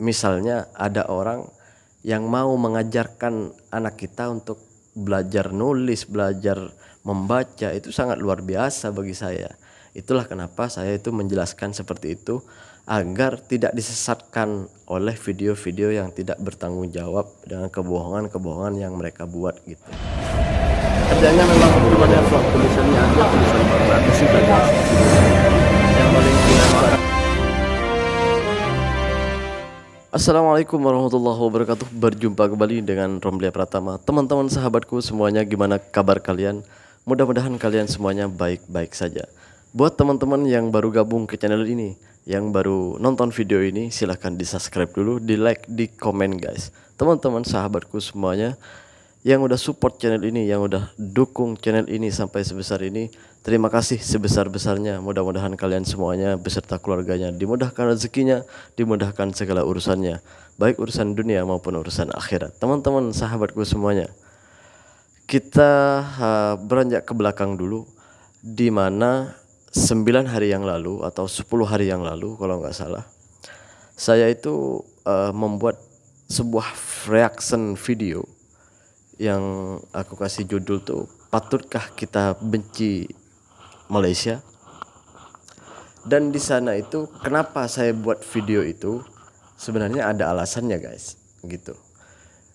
Misalnya ada orang yang mau mengajarkan anak kita untuk belajar nulis, belajar membaca, itu sangat luar biasa bagi saya. Itulah kenapa saya itu menjelaskan seperti itu, agar tidak disesatkan oleh video-video yang tidak bertanggung jawab dengan kebohongan-kebohongan yang mereka buat gitu. Kerjanya memang kepada tulisannya aja, tulisan bagus sih banyak. Yang paling tidak. Assalamualaikum warahmatullahi wabarakatuh. Berjumpa kembali dengan Romlia Pratama. Teman-teman sahabatku semuanya, gimana kabar kalian? Mudah-mudahan kalian semuanya baik-baik saja. Buat teman-teman yang baru gabung ke channel ini, yang baru nonton video ini, silahkan di subscribe dulu, di like, di komen guys. Teman-teman sahabatku semuanya yang udah support channel ini, yang udah dukung channel ini sampai sebesar ini, terima kasih sebesar-besarnya. Mudah-mudahan kalian semuanya beserta keluarganya dimudahkan rezekinya, dimudahkan segala urusannya, baik urusan dunia maupun urusan akhirat. Teman-teman sahabatku semuanya, kita beranjak ke belakang dulu, di mana 9 hari yang lalu atau 10 hari yang lalu kalau nggak salah, saya itu membuat sebuah reaction video yang aku kasih judul tuh, patutkah kita benci Malaysia? Dan di sana itu kenapa saya buat video itu, sebenarnya ada alasannya guys, gitu.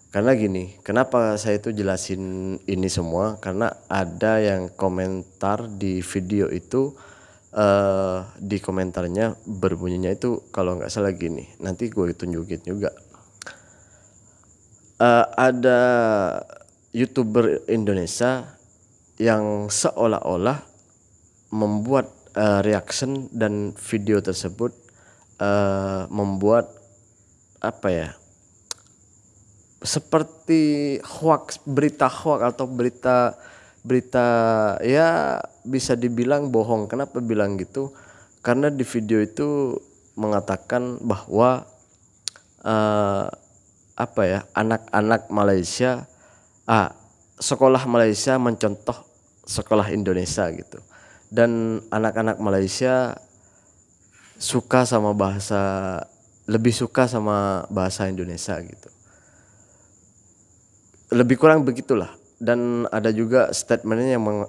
Karena gini, kenapa saya itu jelasin ini semua, karena ada yang komentar di video itu, di komentarnya berbunyinya itu kalau nggak salah gini, nanti gue tunjukin juga. Ada YouTuber Indonesia yang seolah-olah membuat reaction dan video tersebut membuat apa ya, seperti hoax, berita hoax atau berita ya bisa dibilang bohong. Kenapa bilang gitu? Karena di video itu mengatakan bahwa apa ya, anak-anak Malaysia, sekolah Malaysia mencontoh sekolah Indonesia gitu, dan anak-anak Malaysia lebih suka sama bahasa Indonesia gitu, lebih kurang begitulah. Dan ada juga statementnya yang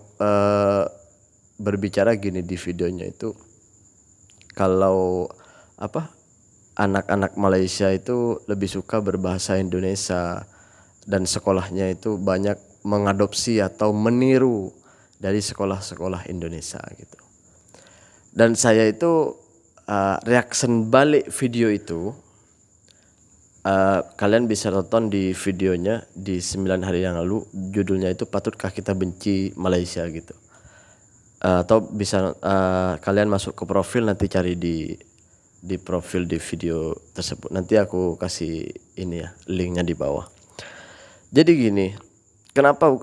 berbicara gini di videonya itu, kalau anak-anak Malaysia itu lebih suka berbahasa Indonesia dan sekolahnya itu banyak mengadopsi atau meniru dari sekolah-sekolah Indonesia gitu. Dan saya itu reaction balik video itu, kalian bisa tonton di videonya di 9 hari yang lalu, judulnya itu patutkah kita benci Malaysia gitu. Atau bisa kalian masuk ke profil, nanti cari di profil di video tersebut, nanti aku kasih ini ya, linknya di bawah. Jadi gini, kenapa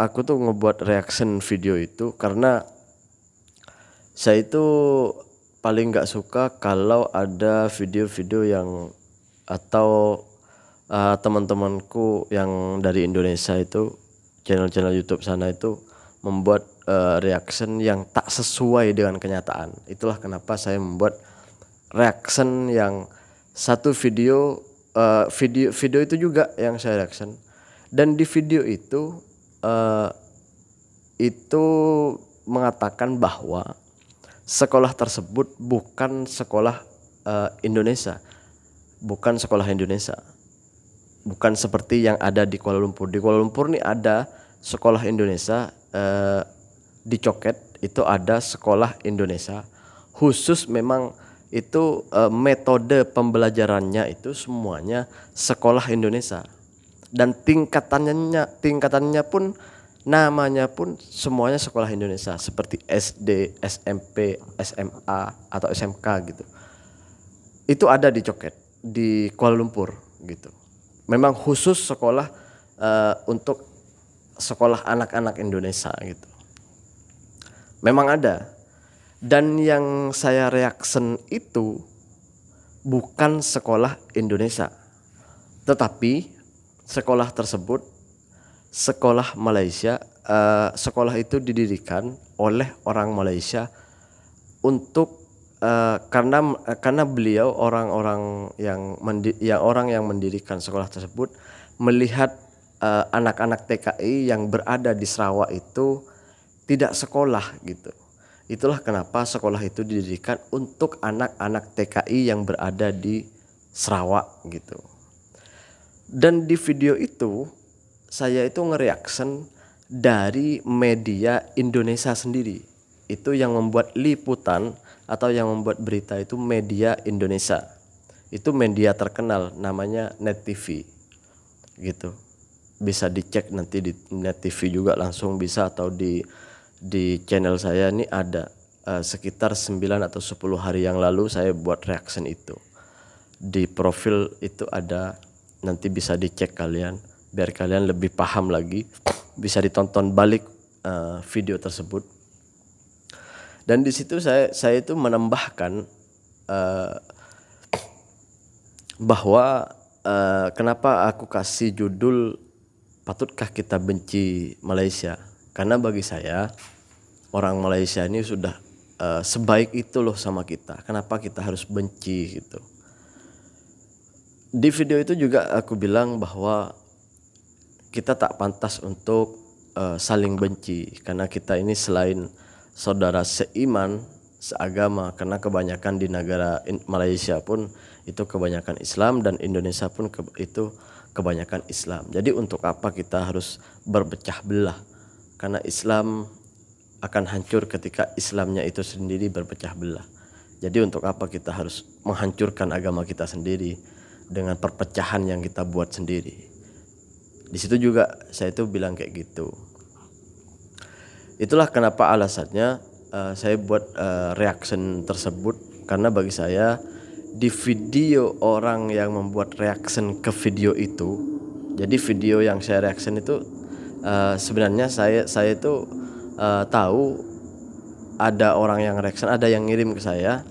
aku tuh ngebuat reaction video itu, karena saya itu paling nggak suka kalau ada video-video yang atau teman-temanku yang dari Indonesia itu, channel-channel YouTube sana itu membuat reaction yang tak sesuai dengan kenyataan. Itulah kenapa saya membuat reaction yang satu video itu juga yang saya reaction. Dan di video itu mengatakan bahwa sekolah tersebut bukan sekolah Indonesia, bukan seperti yang ada di Kuala Lumpur. Di Kuala Lumpur nih ada sekolah Indonesia, di Coket itu ada sekolah Indonesia khusus, memang itu metode pembelajarannya itu semuanya sekolah Indonesia, dan tingkatannya pun, namanya pun semuanya sekolah Indonesia, seperti SD, SMP, SMA atau SMK gitu. Itu ada di Coket, di Kuala Lumpur gitu. Memang khusus sekolah untuk sekolah anak-anak Indonesia gitu. Memang ada. Dan yang saya reaction itu bukan sekolah Indonesia, tetapi sekolah tersebut sekolah Malaysia. Sekolah itu didirikan oleh orang Malaysia untuk karena beliau orang yang mendirikan sekolah tersebut melihat anak-anak TKI yang berada di Sarawak itu tidak sekolah gitu. Itulah kenapa sekolah itu didirikan untuk anak-anak TKI yang berada di Sarawak gitu. Dan di video itu saya itu nge-reaction dari media Indonesia sendiri. Itu yang membuat liputan atau yang membuat berita itu media Indonesia. Itu media terkenal namanya Net TV gitu. Bisa dicek nanti di Net TV juga langsung bisa, atau di channel saya ini ada sekitar 9 atau 10 hari yang lalu saya buat reaction itu. Di profil itu ada, nanti bisa dicek kalian biar kalian lebih paham lagi, bisa ditonton balik video tersebut. Dan di situ saya itu menambahkan bahwa kenapa aku kasih judul patutkah kita benci Malaysia, karena bagi saya orang Malaysia ini sudah sebaik itu loh sama kita, kenapa kita harus benci gitu. Di video itu juga aku bilang bahwa kita tak pantas untuk saling benci, karena kita ini selain saudara seiman, seagama, karena kebanyakan di negara Malaysia pun itu kebanyakan Islam dan Indonesia pun itu kebanyakan Islam. Jadi untuk apa kita harus berpecah belah? Karena Islam akan hancur ketika Islamnya itu sendiri berpecah belah. Jadi untuk apa kita harus menghancurkan agama kita sendiri dengan perpecahan yang kita buat sendiri? Di situ juga saya itu bilang kayak gitu. Itulah kenapa alasannya saya buat reaction tersebut, karena bagi saya di video orang yang membuat reaction ke video itu, jadi video yang saya reaction itu sebenarnya saya itu tahu ada orang yang reaction, ada yang ngirim ke saya,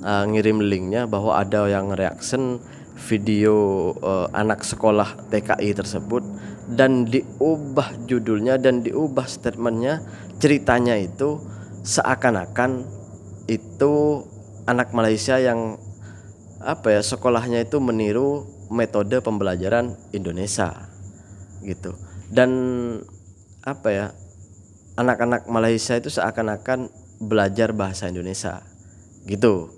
ngirim linknya bahwa ada yang reaction video anak sekolah TKI tersebut, dan diubah judulnya dan diubah statementnya, ceritanya itu seakan-akan itu anak Malaysia yang sekolahnya itu meniru metode pembelajaran Indonesia gitu. Dan anak-anak Malaysia itu seakan-akan belajar bahasa Indonesia gitu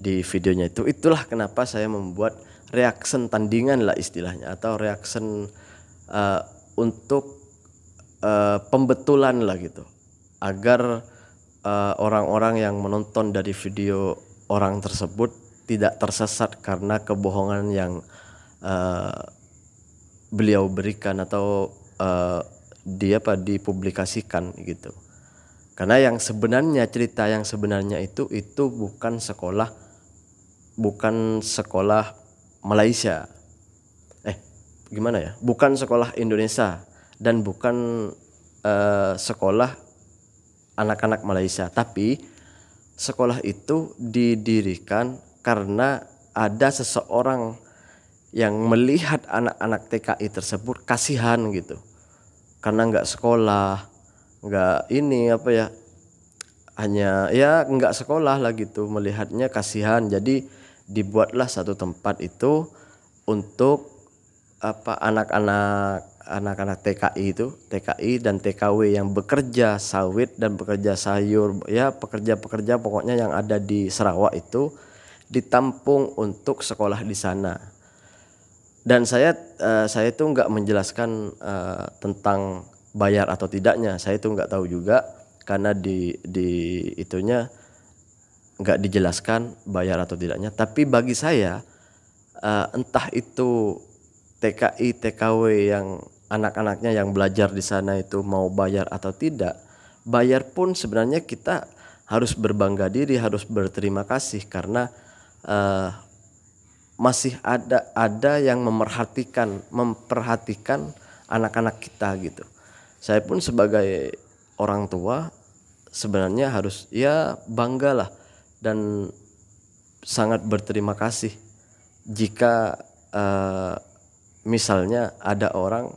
di videonya itu. Itulah kenapa saya membuat reaction tandingan lah istilahnya, atau reaction untuk pembetulan lah gitu, agar orang-orang yang menonton dari video orang tersebut tidak tersesat karena kebohongan yang beliau berikan atau dipublikasikan gitu. Karena yang sebenarnya, cerita yang sebenarnya itu bukan sekolah Malaysia, bukan sekolah Indonesia, dan bukan sekolah anak-anak Malaysia, tapi sekolah itu didirikan karena ada seseorang yang melihat anak-anak TKI tersebut kasihan gitu, karena nggak sekolah, hanya nggak sekolah lah gitu, melihatnya kasihan. Jadi dibuatlah satu tempat itu untuk anak-anak TKI dan TKW yang bekerja sawit dan bekerja sayur, pekerja-pekerja pokoknya yang ada di Sarawak itu ditampung untuk sekolah di sana. Dan saya itu nggak menjelaskan tentang bayar atau tidaknya, saya itu nggak tahu juga, karena di itunya nggak dijelaskan bayar atau tidaknya. Tapi bagi saya entah itu TKI TKW yang anak-anaknya yang belajar di sana itu mau bayar atau tidak, bayar pun sebenarnya kita harus berbangga diri, harus berterima kasih, karena masih ada yang memperhatikan anak-anak kita gitu. Saya pun sebagai orang tua sebenarnya harus banggalah dan sangat berterima kasih jika misalnya ada orang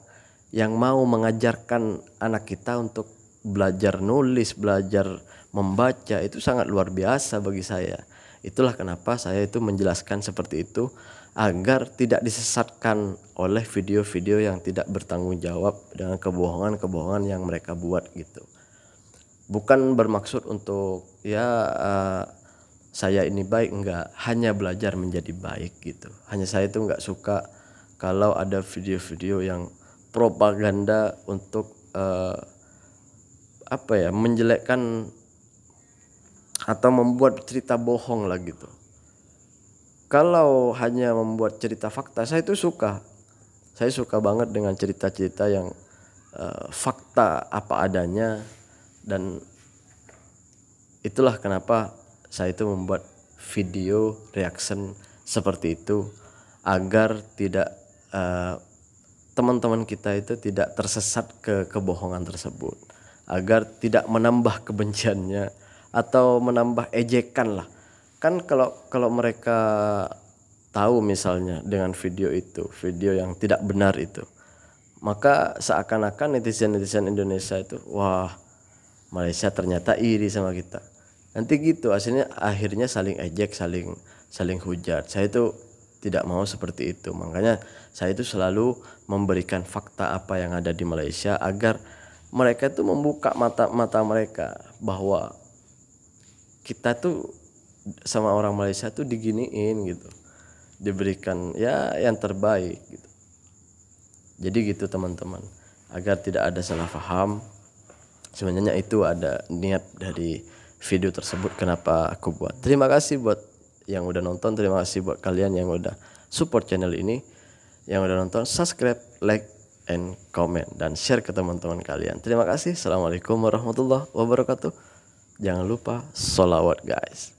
yang mau mengajarkan anak kita untuk belajar nulis, belajar membaca itu sangat luar biasa bagi saya. Itulah kenapa saya itu menjelaskan seperti itu agar tidak disesatkan oleh video-video yang tidak bertanggung jawab dengan kebohongan-kebohongan yang mereka buat gitu. Bukan bermaksud untuk saya ini baik, enggak, hanya belajar menjadi baik gitu. Hanya saya itu enggak suka kalau ada video-video yang propaganda untuk menjelekkan atau membuat cerita bohong lah gitu. Kalau hanya membuat cerita fakta, saya itu suka. Saya suka banget dengan cerita-cerita yang fakta apa adanya, dan itulah kenapa saya itu membuat video reaction seperti itu agar tidak teman-teman kita itu tidak tersesat ke kebohongan tersebut, agar tidak menambah kebenciannya atau menambah ejekan lah. Kan kalau mereka tahu misalnya dengan video itu, video yang tidak benar itu, maka seakan-akan netizen-netizen Indonesia itu, wah, Malaysia ternyata iri sama kita. Nanti gitu akhirnya saling ejek, saling hujat. Saya itu tidak mau seperti itu. Makanya saya itu selalu memberikan fakta apa yang ada di Malaysia agar mereka itu membuka mata mereka bahwa kita tuh sama orang Malaysia tuh diginiin gitu. Diberikan yang terbaik gitu. Jadi gitu teman-teman, agar tidak ada salah paham. Sebenarnya itu ada niat dari video tersebut kenapa aku buat. Terima kasih buat yang udah nonton, terima kasih buat kalian yang udah support channel ini, yang udah nonton, subscribe, like, and comment, dan share ke teman-teman kalian. Terima kasih. Assalamualaikum warahmatullahi wabarakatuh. Jangan lupa sholawat guys.